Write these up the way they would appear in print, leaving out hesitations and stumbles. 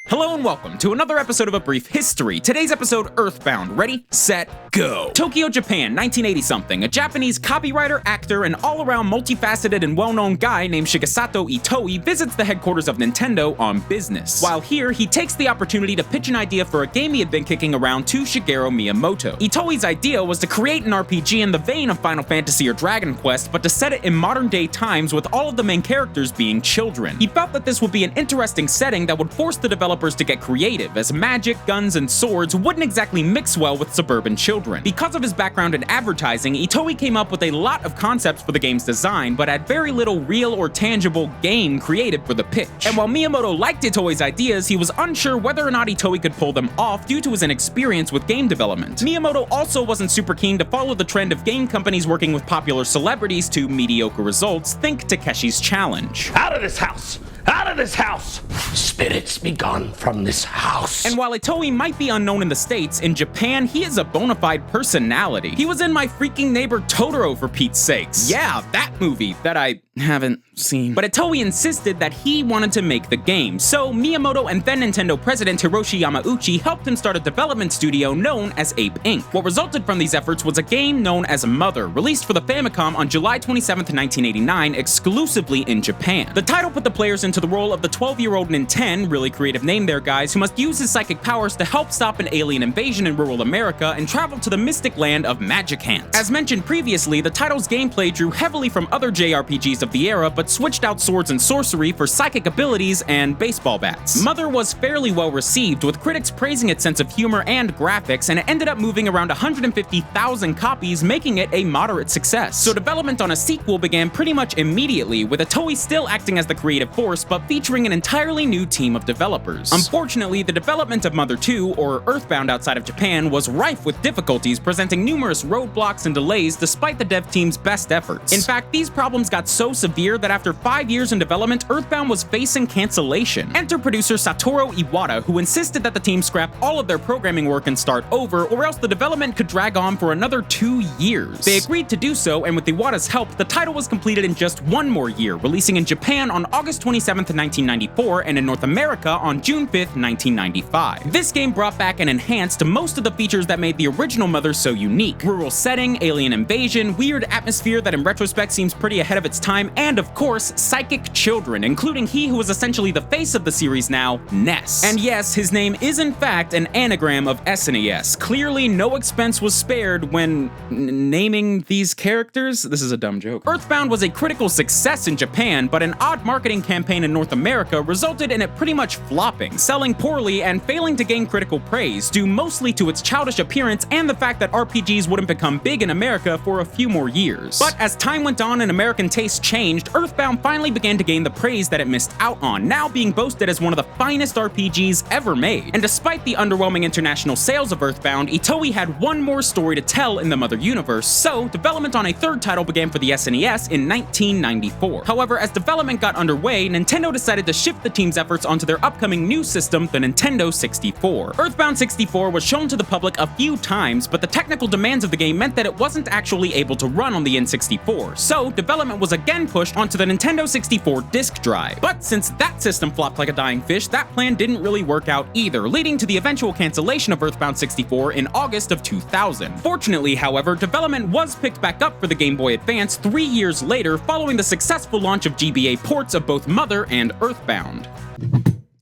Hello and welcome to another episode of A Brief History. Today's episode, Earthbound. Ready, set, go. Tokyo, Japan, 1980-something. A Japanese copywriter, actor, and all-around multifaceted and well-known guy named Shigesato Itoi visits the headquarters of Nintendo on business. While here, he takes the opportunity to pitch an idea for a game he had been kicking around to Shigeru Miyamoto. Itoi's idea was to create an RPG in the vein of Final Fantasy or Dragon Quest, but to set it in modern-day times with all of the main characters being children. He felt that this would be an interesting setting that would force the developers to get creative, as magic, guns, and swords wouldn't exactly mix well with suburban children. Because of his background in advertising, Itoi came up with a lot of concepts for the game's design, but had very little real or tangible game created for the pitch. And while Miyamoto liked Itoi's ideas, he was unsure whether or not Itoi could pull them off due to his inexperience with game development. Miyamoto also wasn't super keen to follow the trend of game companies working with popular celebrities to mediocre results. Think Takeshi's Challenge. Out of this house! Out of this house! Spirits be gone from this house. And while Itoi might be unknown in the States, in Japan, he is a bona fide personality. He was in My Freaking Neighbor Totoro, for Pete's sakes. Yeah, that movie that I haven't seen. But Itoi insisted that he wanted to make the game, so Miyamoto and then Nintendo president Hiroshi Yamauchi helped him start a development studio known as Ape Inc. What resulted from these efforts was a game known as Mother, released for the Famicom on July 27, 1989, exclusively in Japan. The title put the players into the role of the 12-year-old Ninten, really creative name there guys, who must use his psychic powers to help stop an alien invasion in rural America and travel to the mystic land of Magic Hands. As mentioned previously, the title's gameplay drew heavily from other JRPGs of the era, but switched out swords and sorcery for psychic abilities and baseball bats. Mother was fairly well received, with critics praising its sense of humor and graphics, and it ended up moving around 150,000 copies, making it a moderate success. So development on a sequel began pretty much immediately, with Itoi still acting as the creative force, but featuring an entirely new team of developers. Unfortunately, the development of Mother 2, or Earthbound outside of Japan, was rife with difficulties, presenting numerous roadblocks and delays despite the dev team's best efforts. In fact, these problems got so severe that after 5 years in development, Earthbound was facing cancellation. Enter producer Satoru Iwata, who insisted that the team scrap all of their programming work and start over, or else the development could drag on for another 2 years. They agreed to do so, and with Iwata's help, the title was completed in just one more year, releasing in Japan on August 27, 1994, and in North America on June 5, 1995. This game brought back and enhanced most of the features that made the original Mother so unique. Rural setting, alien invasion, weird atmosphere that in retrospect seems pretty ahead of its time, and of course, psychic children, including he who is essentially the face of the series now, Ness. And yes, his name is in fact an anagram of SNES. Clearly, no expense was spared when naming these characters. This is a dumb joke. Earthbound was a critical success in Japan, but an odd marketing campaign in North America resulted in it pretty much flopping, selling poorly and failing to gain critical praise, due mostly to its childish appearance and the fact that RPGs wouldn't become big in America for a few more years. But as time went on and American tastes changed, Earthbound finally began to gain the praise that it missed out on, now being boasted as one of the finest RPGs ever made. And despite the underwhelming international sales of Earthbound, Itoi had one more story to tell in the Mother universe, so development on a third title began for the SNES in 1994. However, as development got underway, Nintendo decided to shift the team's efforts onto their upcoming new system, the Nintendo 64. Earthbound 64 was shown to the public a few times, but the technical demands of the game meant that it wasn't actually able to run on the N64, so development was again pushed onto the Nintendo 64 disk drive. But since that system flopped like a dying fish, that plan didn't really work out either, leading to the eventual cancellation of Earthbound 64 in August of 2000. Fortunately, however, development was picked back up for the Game Boy Advance 3 years later, following the successful launch of GBA ports of both Mother and Earthbound.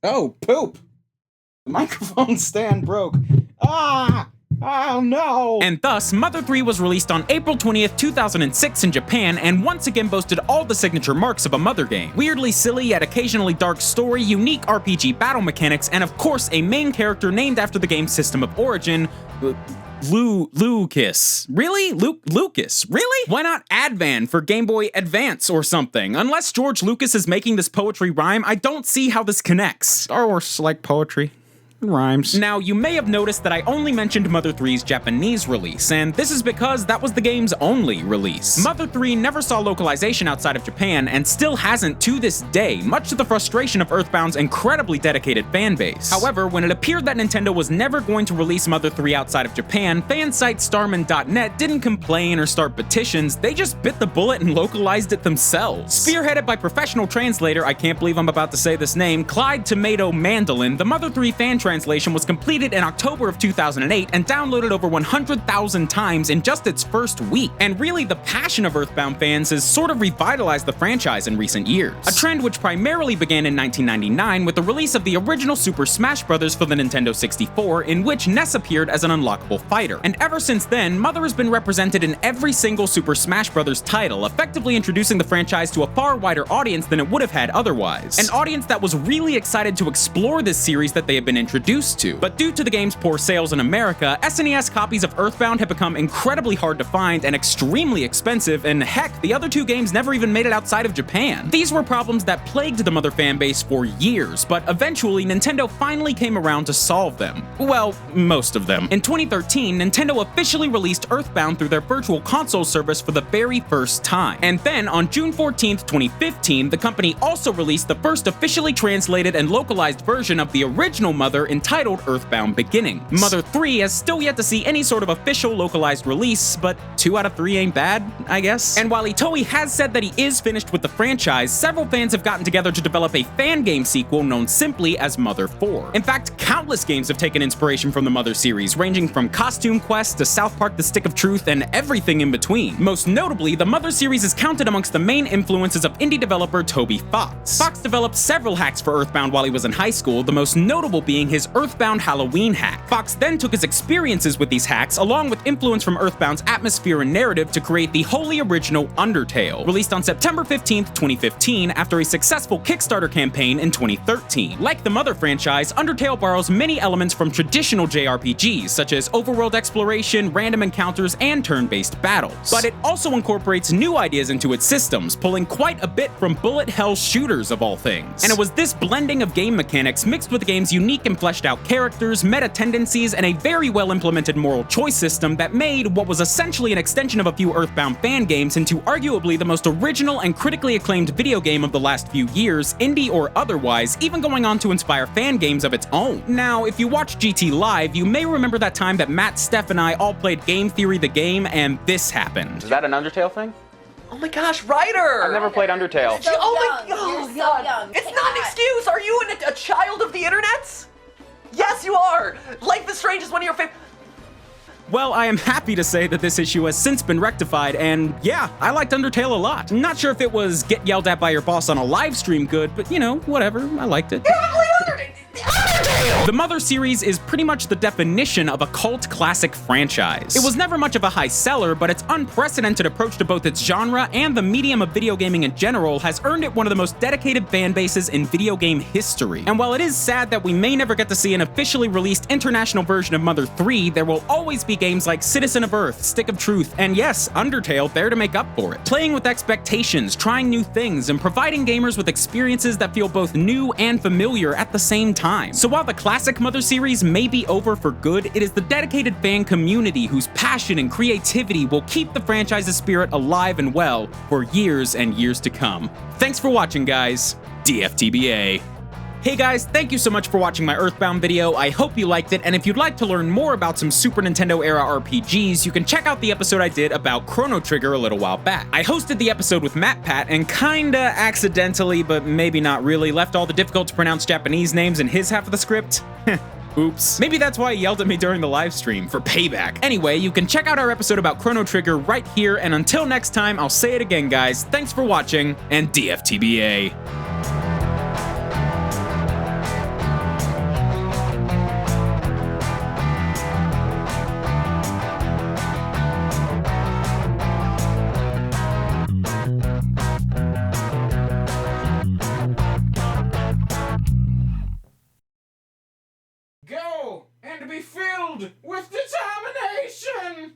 Oh, poop! The microphone stand broke. Ah! Oh no! And thus, Mother 3 was released on April 20th, 2006 in Japan, and once again boasted all the signature marks of a Mother game. Weirdly silly yet occasionally dark story, unique RPG battle mechanics, and of course a main character named after the game's system of origin, Lucas. Really? Lucas. Really? Why not Advan for Game Boy Advance or something? Unless George Lucas is making this poetry rhyme, I don't see how this connects. Star Wars like poetry. rhymes. Now, you may have noticed that I only mentioned Mother 3's Japanese release, and this is because that was the game's only release. Mother 3 never saw localization outside of Japan, and still hasn't to this day, much to the frustration of Earthbound's incredibly dedicated fanbase. However, when it appeared that Nintendo was never going to release Mother 3 outside of Japan, fan site Starman.net didn't complain or start petitions, they just bit the bullet and localized it themselves. Spearheaded by professional translator, I can't believe I'm about to say this name, Clyde Tomato Mandolin, the Mother 3 fan translation was completed in October of 2008 and downloaded over 100,000 times in just its first week. And really, the passion of Earthbound fans has sort of revitalized the franchise in recent years. A trend which primarily began in 1999 with the release of the original Super Smash Bros. For the Nintendo 64, in which Ness appeared as an unlockable fighter. And ever since then, Mother has been represented in every single Super Smash Bros. Title, effectively introducing the franchise to a far wider audience than it would have had otherwise. An audience that was really excited to explore this series that they have been introduced to. But due to the game's poor sales in America, SNES copies of Earthbound have become incredibly hard to find and extremely expensive, and heck, the other two games never even made it outside of Japan. These were problems that plagued the Mother fanbase for years, but eventually Nintendo finally came around to solve them. Well, most of them. In 2013, Nintendo officially released Earthbound through their Virtual Console service for the very first time. And then, on June 14th, 2015, the company also released the first officially translated and localized version of the original Mother entitled Earthbound Beginnings. Mother 3 has still yet to see any sort of official localized release, but 2 out of 3 ain't bad, I guess. And while Itoi has said that he is finished with the franchise, several fans have gotten together to develop a fan game sequel known simply as Mother 4. In fact, countless games have taken inspiration from the Mother series, ranging from Costume Quest to South Park The Stick of Truth and everything in between. Most notably, the Mother series is counted amongst the main influences of indie developer Toby Fox. Fox developed several hacks for Earthbound while he was in high school, the most notable being his Earthbound Halloween hack. Fox then took his experiences with these hacks, along with influence from Earthbound's atmosphere and narrative, to create the wholly original Undertale, released on September 15th, 2015, after a successful Kickstarter campaign in 2013. Like the Mother franchise, Undertale borrows many elements from traditional JRPGs, such as overworld exploration, random encounters, and turn-based battles. But it also incorporates new ideas into its systems, pulling quite a bit from bullet hell shooters of all things. And it was this blending of game mechanics mixed with the game's unique and fleshed out characters, meta tendencies, and a very well implemented moral choice system that made what was essentially an extension of a few Earthbound fan games into arguably the most original and critically acclaimed video game of the last few years, indie or otherwise, even going on to inspire fan games of its own. Now, if you watch GT Live, you may remember that time that Matt, Steph, and I all played Game Theory the game, and this happened. Is that an Undertale thing? Oh my gosh, Ryder! I've never played Undertale. So oh my young. god! You're so young. It's not an excuse! Are you a child of the internet? Yes, you are! Life is Strange is one of your favorite. Well, I am happy to say that this issue has since been rectified, and yeah, I liked Undertale a lot. Not sure if it was get yelled at by your boss on a live stream good, but you know, whatever, I liked it. You haven't played Undertale! The Mother series is pretty much the definition of a cult classic franchise. It was never much of a high seller, but its unprecedented approach to both its genre and the medium of video gaming in general has earned it one of the most dedicated fan bases in video game history. And while it is sad that we may never get to see an officially released international version of Mother 3, there will always be games like Citizen of Earth, Stick of Truth, and yes, Undertale there to make up for it. Playing with expectations, trying new things, and providing gamers with experiences that feel both new and familiar at the same time. So while the classic Mother series may be over for good, it is the dedicated fan community whose passion and creativity will keep the franchise's spirit alive and well for years and years to come. Thanks for watching, guys. DFTBA. Hey guys, thank you so much for watching my Earthbound video. I hope you liked it, and if you'd like to learn more about some Super Nintendo era RPGs, you can check out the episode I did about Chrono Trigger a little while back. I hosted the episode with MatPat and kinda accidentally, but maybe not really, left all the difficult to pronounce Japanese names in his half of the script. Oops. Maybe that's why he yelled at me during the live stream, for payback. Anyway, you can check out our episode about Chrono Trigger right here, and until next time, I'll say it again, guys. Thanks for watching, and DFTBA. Go and be filled with determination!